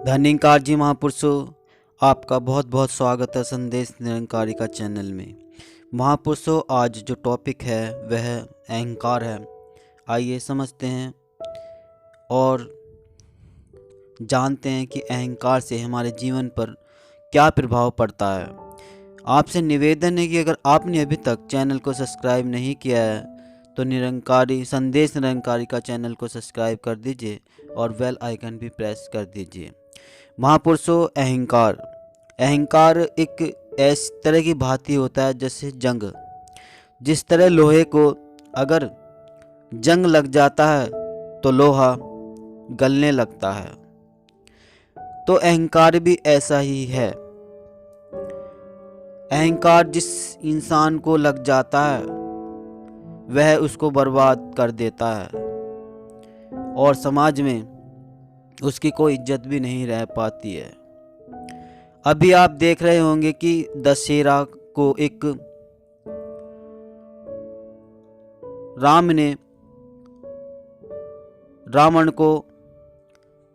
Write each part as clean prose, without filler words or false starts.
धन्यकार जी महापुरुषों, आपका बहुत बहुत स्वागत है संदेश निरंकारी का चैनल में। महापुरुषों, आज जो टॉपिक है वह अहंकार है। आइए समझते हैं और जानते हैं कि अहंकार से हमारे जीवन पर क्या प्रभाव पड़ता है। आपसे निवेदन है कि अगर आपने अभी तक चैनल को सब्सक्राइब नहीं किया है तो संदेश निरंकारी का चैनल को सब्सक्राइब कर दीजिए और बेल आइकन भी प्रेस कर दीजिए। महापुरुषों, अहंकार एक ऐसी तरह की भांति होता है जैसे जंग। जिस तरह लोहे को अगर जंग लग जाता है तो लोहा गलने लगता है, तो अहंकार भी ऐसा ही है। अहंकार जिस इंसान को लग जाता है वह उसको बर्बाद कर देता है और समाज में उसकी कोई इज्जत भी नहीं रह पाती है। अभी आप देख रहे होंगे कि दशहरा को एक राम ने रावण को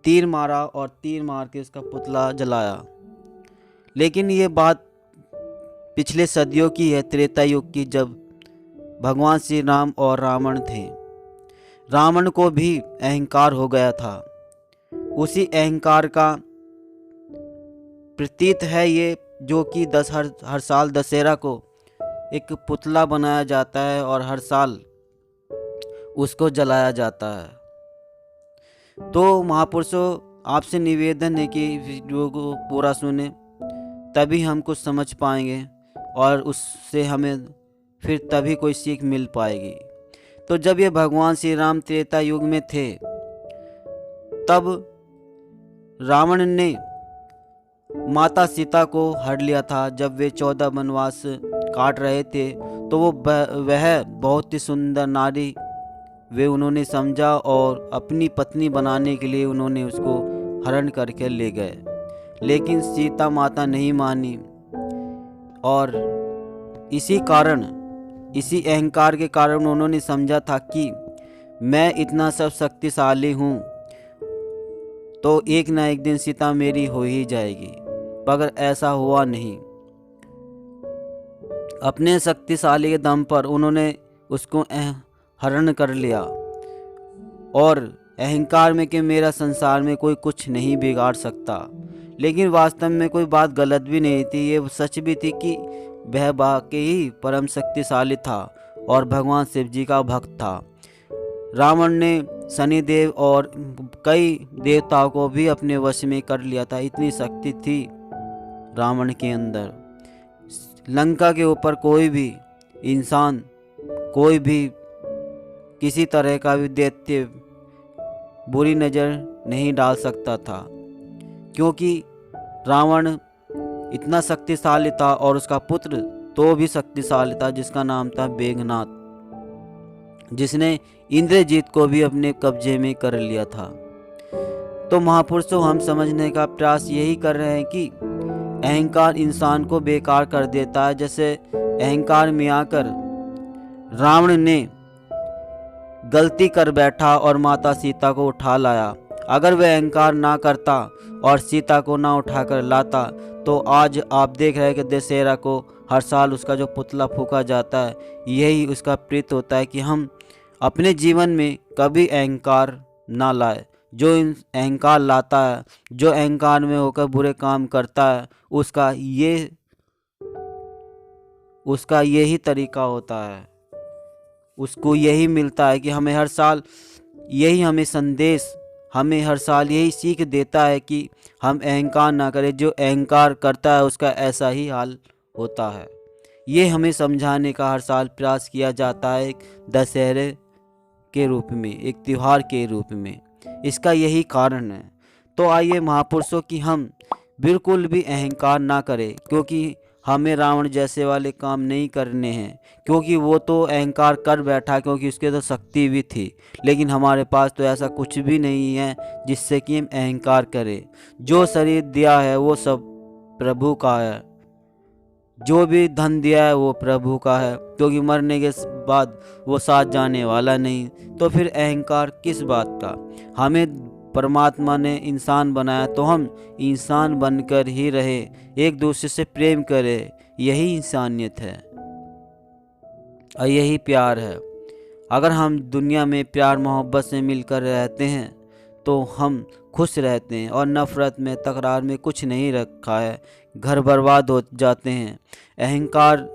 तीर मारा और तीर मार के उसका पुतला जलाया। लेकिन ये बात पिछले सदियों की है, त्रेता युग की, जब भगवान श्री राम और रावण थे। रावण को भी अहंकार हो गया था। उसी अहंकार का प्रतीत है ये, जो कि हर साल दशहरा को एक पुतला बनाया जाता है और हर साल उसको जलाया जाता है। तो महापुरुषों, आपसे निवेदन है कि वीडियो को पूरा सुने, तभी हम कुछ समझ पाएंगे और उससे हमें फिर तभी कोई सीख मिल पाएगी। तो जब ये भगवान श्री राम त्रेता युग में थे, तब रावण ने माता सीता को हर लिया था। जब वे 14 वनवास काट रहे थे तो वह बहुत ही सुंदर नारी वे उन्होंने समझा और अपनी पत्नी बनाने के लिए उन्होंने उसको हरण करके ले गए। लेकिन सीता माता नहीं मानी और इसी अहंकार के कारण उन्होंने समझा था कि मैं इतना सब शक्तिशाली हूँ तो एक ना एक दिन सीता मेरी हो ही जाएगी। मगर ऐसा हुआ नहीं। अपने शक्तिशाली के दम पर उन्होंने उसको हरण कर लिया और अहंकार में कि मेरा संसार में कोई कुछ नहीं बिगाड़ सकता। लेकिन वास्तव में कोई बात गलत भी नहीं थी, ये सच भी थी कि वह वाकई परम शक्तिशाली था और भगवान शिव जी का भक्त था। रावण ने शनिदेव और कई देवताओं को भी अपने वश में कर लिया था। इतनी शक्ति थी रावण के अंदर। लंका के ऊपर कोई भी इंसान, कोई भी किसी तरह का भी दैत्य बुरी नज़र नहीं डाल सकता था, क्योंकि रावण इतना शक्तिशाली था और उसका पुत्र तो भी शक्तिशाली था, जिसका नाम था मेघनाद, जिसने इंद्रजीत को भी अपने कब्जे में कर लिया था। तो महापुरुषों, हम समझने का प्रयास यही कर रहे हैं कि अहंकार इंसान को बेकार कर देता है। जैसे अहंकार में आकर रावण ने गलती कर बैठा और माता सीता को उठा लाया। अगर वह अहंकार ना करता और सीता को ना उठाकर लाता तो आज आप देख रहे हैं कि दशहरा को हर साल उसका जो पुतला फूंका जाता है, यही उसका प्रीत होता है कि हम अपने जीवन में कभी अहंकार ना लाए। जो अहंकार लाता है, जो अहंकार में होकर बुरे काम करता है, उसका यही तरीका होता है। उसको यही मिलता है कि हमें हर साल यही सीख देता है कि हम अहंकार ना करें। जो अहंकार करता है उसका ऐसा ही हाल होता है। ये हमें समझाने का हर साल प्रयास किया जाता है, एक दशहरे के रूप में, एक त्यौहार के रूप में। इसका यही कारण है। तो आइए महापुरुषों कि हम बिल्कुल भी अहंकार ना करें, क्योंकि हमें रावण जैसे वाले काम नहीं करने हैं। क्योंकि वो तो अहंकार कर बैठा, क्योंकि उसके तो शक्ति भी थी। लेकिन हमारे पास तो ऐसा कुछ भी नहीं है जिससे कि हम अहंकार करें। जो शरीर दिया है वो सब प्रभु का है, जो भी धन दिया है वो प्रभु का है, क्योंकि मरने के बाद वो साथ जाने वाला नहीं। तो फिर अहंकार किस बात का? हमें परमात्मा ने इंसान बनाया तो हम इंसान बनकर ही रहे, एक दूसरे से प्रेम करें। यही इंसानियत है और यही प्यार है। अगर हम दुनिया में प्यार मोहब्बत से मिलकर रहते हैं तो हम खुश रहते हैं, और नफ़रत में तकरार में कुछ नहीं रखा है, घर बर्बाद हो जाते हैं। अहंकार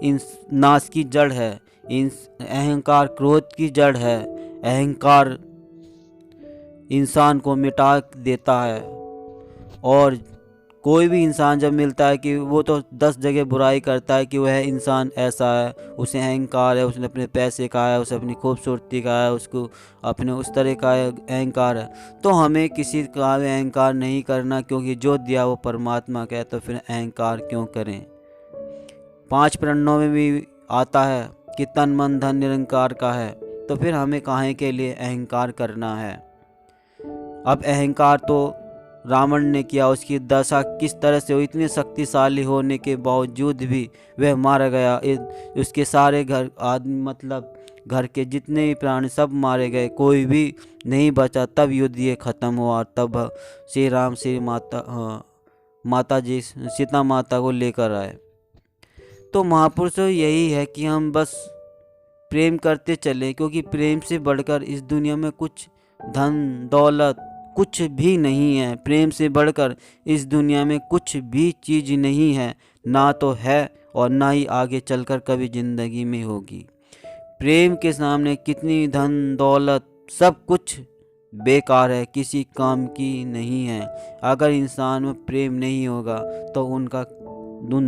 नाश की जड़ है, अहंकार क्रोध की जड़ है, अहंकार इंसान को मिटा देता है। और कोई भी इंसान जब मिलता है कि वो तो 10 जगह बुराई करता है कि वह इंसान ऐसा है, उसे अहंकार है, उसने अपने पैसे का है, उसे अपनी खूबसूरती का है, उसको अपने उस तरह का अहंकार है। तो हमें किसी का भी अहंकार नहीं करना, क्योंकि जो दिया वो परमात्मा का है, तो फिर अहंकार क्यों करें। 5 प्रणों में भी आता है कि तन मन धन निरंकार का है, तो फिर हमें काहे के लिए अहंकार करना है। अब अहंकार तो रावण ने किया, उसकी दशा किस तरह से हुई, इतने शक्तिशाली होने के बावजूद भी वह मारा गया। उसके सारे घर आदमी, मतलब घर के जितने भी प्राणी सब मारे गए, कोई भी नहीं बचा। तब युद्ध ये ख़त्म हुआ, तब श्री राम श्री माता जी सीता माता को लेकर आए। तो महापुरुषों यही है कि हम बस प्रेम करते चले, क्योंकि प्रेम से बढ़कर इस दुनिया में कुछ धन दौलत कुछ भी नहीं है। प्रेम से बढ़कर इस दुनिया में कुछ भी चीज़ नहीं है, ना तो है और ना ही आगे चलकर कभी ज़िंदगी में होगी। प्रेम के सामने कितनी धन दौलत सब कुछ बेकार है, किसी काम की नहीं है। अगर इंसान में प्रेम नहीं होगा तो उनका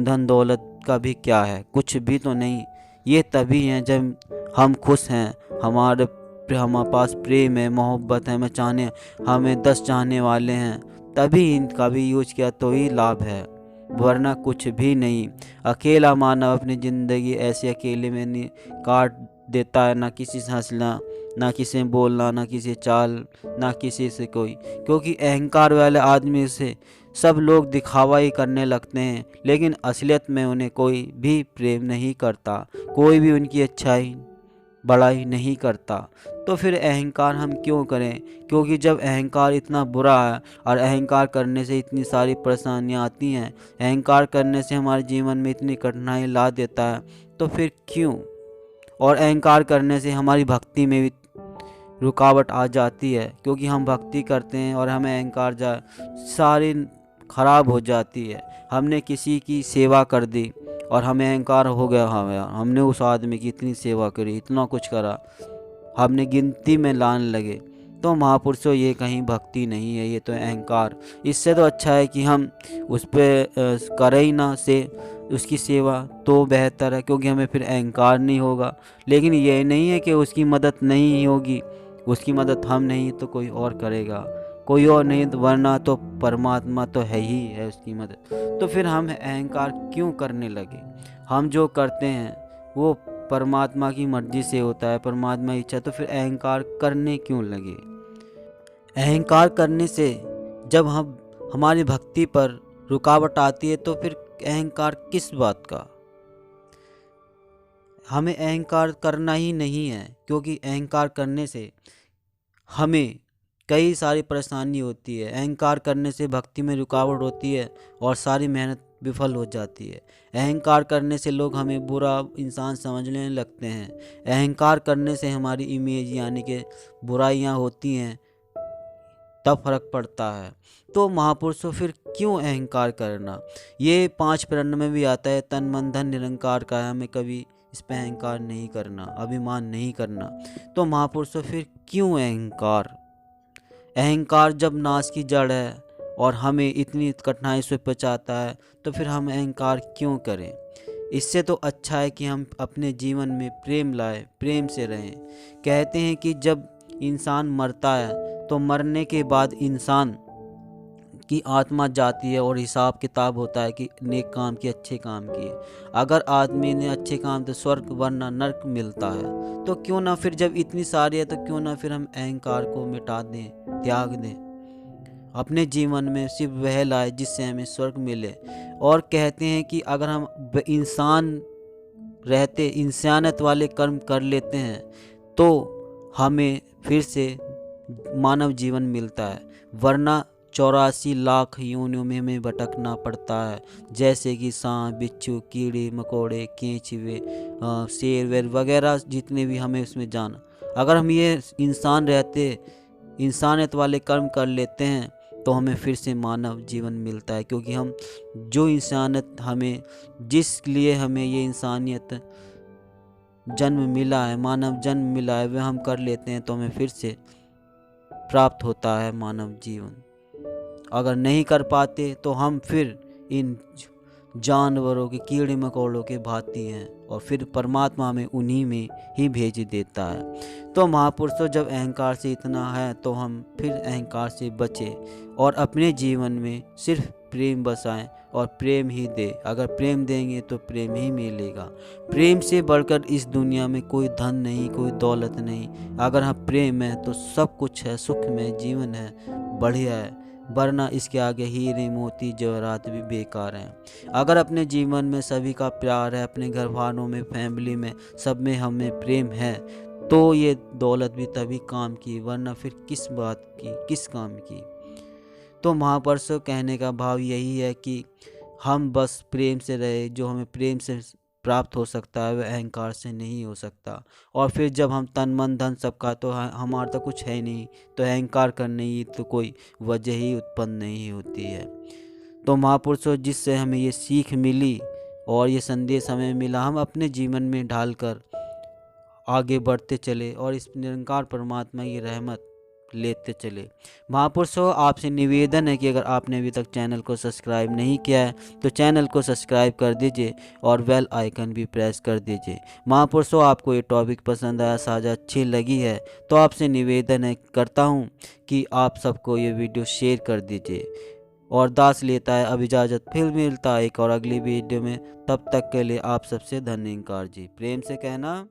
धन दौलत का भी क्या है, कुछ भी तो नहीं। ये तभी हैं जब हम खुश हैं, हमारे पास प्रेम है, मोहब्बत है, हमें 10 चाहने वाले हैं, तभी इनका भी यूज किया तो ही लाभ है, वरना कुछ भी नहीं। अकेला मानव अपनी ज़िंदगी ऐसे अकेले में नहीं काट देता है, ना किसी से हंसना, ना किसी से बोलना, ना किसी चाल, ना किसी से कोई। क्योंकि अहंकार वाले आदमी से सब लोग दिखावा ही करने लगते हैं, लेकिन असलियत में उन्हें कोई भी प्रेम नहीं करता, कोई भी उनकी अच्छाई बड़ाई नहीं करता। तो फिर अहंकार हम क्यों करें, क्योंकि जब अहंकार इतना बुरा है और अहंकार करने से इतनी सारी परेशानियां आती हैं, अहंकार करने से हमारे जीवन में इतनी कठिनाई ला देता है, तो फिर क्यों। और अहंकार करने से हमारी भक्ति में भी रुकावट आ जाती है, क्योंकि हम भक्ति करते हैं और हमें अहंकार सारी खराब हो जाती है। हमने किसी की सेवा कर दी और हमें अहंकार हो गया, हमने उस आदमी की इतनी सेवा करी, इतना कुछ करा, हमने गिनती में लाने लगे। तो महापुरुषों ये कहीं भक्ति नहीं है, ये तो अहंकार। इससे तो अच्छा है कि हम उस पर करें ही ना से उसकी सेवा, तो बेहतर है, क्योंकि हमें फिर अहंकार नहीं होगा। लेकिन ये नहीं है कि उसकी मदद नहीं होगी, उसकी मदद हम नहीं तो कोई और करेगा, कोई और नहीं, वरना तो परमात्मा तो है ही है उसकी मदद। तो फिर हम अहंकार क्यों करने लगे। हम जो करते हैं वो परमात्मा की मर्जी से होता है, परमात्मा की इच्छा, तो फिर अहंकार करने क्यों लगे। अहंकार करने से जब हम हमारी भक्ति पर रुकावट आती है तो फिर अहंकार किस बात का। हमें अहंकार करना ही नहीं है, क्योंकि अहंकार करने से हमें कई सारी परेशानी होती है। अहंकार करने से भक्ति में रुकावट होती है और सारी मेहनत विफल हो जाती है। अहंकार करने से लोग हमें बुरा इंसान समझने लगते हैं। अहंकार करने से हमारी इमेज यानी कि बुराइयां होती हैं, तब फर्क पड़ता है। तो महापुरुषों फिर क्यों अहंकार करना। ये 5 प्रण में भी आता है, तन मन धन निरंकार का है, हमें कभी इस पर अहंकार नहीं करना, अभिमान नहीं करना। तो महापुरुषों फिर क्यों अहंकार। अहंकार जब नाश की जड़ है और हमें इतनी कठिनाई से बचाता है, तो फिर हम अहंकार क्यों करें। इससे तो अच्छा है कि हम अपने जीवन में प्रेम लाएं, प्रेम से रहें। कहते हैं कि जब इंसान मरता है तो मरने के बाद इंसान की आत्मा जाती है और हिसाब किताब होता है कि नेक काम किए, अच्छे काम किए। अगर आदमी ने अच्छे काम तो स्वर्ग वरना नर्क मिलता है। तो क्यों ना फिर जब इतनी सारी है तो क्यों ना फिर हम अहंकार को मिटा दें, त्याग दें, अपने जीवन में सिर्फ वह लाए जिससे हमें स्वर्ग मिले। और कहते हैं कि अगर हम इंसान रहते इंसानियत वाले कर्म कर लेते हैं तो हमें फिर से मानव जीवन मिलता है, वरना 84 लाख योनियों में हमें भटकना पड़ता है, जैसे कि सांप, बिच्छू, कीड़े मकोड़े, केंचुए, शेर वेर वगैरह जितने भी हमें उसमें जाना। अगर हम ये इंसान रहते, इंसानियत वाले कर्म कर लेते हैं तो हमें फिर से मानव जीवन मिलता है, क्योंकि हम जो इंसानियत हमें, जिस लिए हमें ये इंसानियत जन्म मिला है, मानव जन्म मिला है, वह हम कर लेते हैं तो हमें फिर से प्राप्त होता है मानव जीवन। अगर नहीं कर पाते तो हम फिर इन जानवरों के, कीड़े मकोड़ों के भांति हैं, और फिर परमात्मा हमें उन्हीं में ही भेज देता है। तो महापुरुषों, जब अहंकार से इतना है तो हम फिर अहंकार से बचें और अपने जीवन में सिर्फ प्रेम बसाएं और प्रेम ही दे। अगर प्रेम देंगे तो प्रेम ही मिलेगा। प्रेम से बढ़कर इस दुनिया में कोई धन नहीं, कोई दौलत नहीं। अगर हम प्रेम है तो सब कुछ है, सुख में जीवन है, बढ़िया है, वरना इसके आगे हीरे मोती जवाहरात भी बेकार हैं। अगर अपने जीवन में सभी का प्यार है, अपने घर वालों में, फैमिली में, सब में हमें प्रेम है, तो ये दौलत भी तभी काम की, वरना फिर किस बात की, किस काम की। तो महापुरुषों, कहने का भाव यही है कि हम बस प्रेम से रहे। जो हमें प्रेम से प्राप्त हो सकता है वह अहंकार से नहीं हो सकता। और फिर जब हम तन मन धन सबका, तो हमारा तो कुछ है नहीं, तो अहंकार करने की तो कोई वजह ही उत्पन्न नहीं होती है। तो महापुरुषों, जिससे हमें ये सीख मिली और ये संदेश हमें मिला, हम अपने जीवन में ढालकर आगे बढ़ते चले और इस निरंकार परमात्मा की रहमत लेते चले। महापुरुषों, आपसे निवेदन है कि अगर आपने अभी तक चैनल को सब्सक्राइब नहीं किया है तो चैनल को सब्सक्राइब कर दीजिए और बेल आइकन भी प्रेस कर दीजिए। महापुरुषों, आपको ये टॉपिक पसंद आया, साझा अच्छी लगी है, तो आपसे निवेदन है करता हूँ कि आप सबको ये वीडियो शेयर कर दीजिए। और दास लेता है अब इजाज़त, फिर मिलता है एक और अगली वीडियो में। तब तक के लिए आप सबसे धन्यवाद जी। प्रेम से कहना।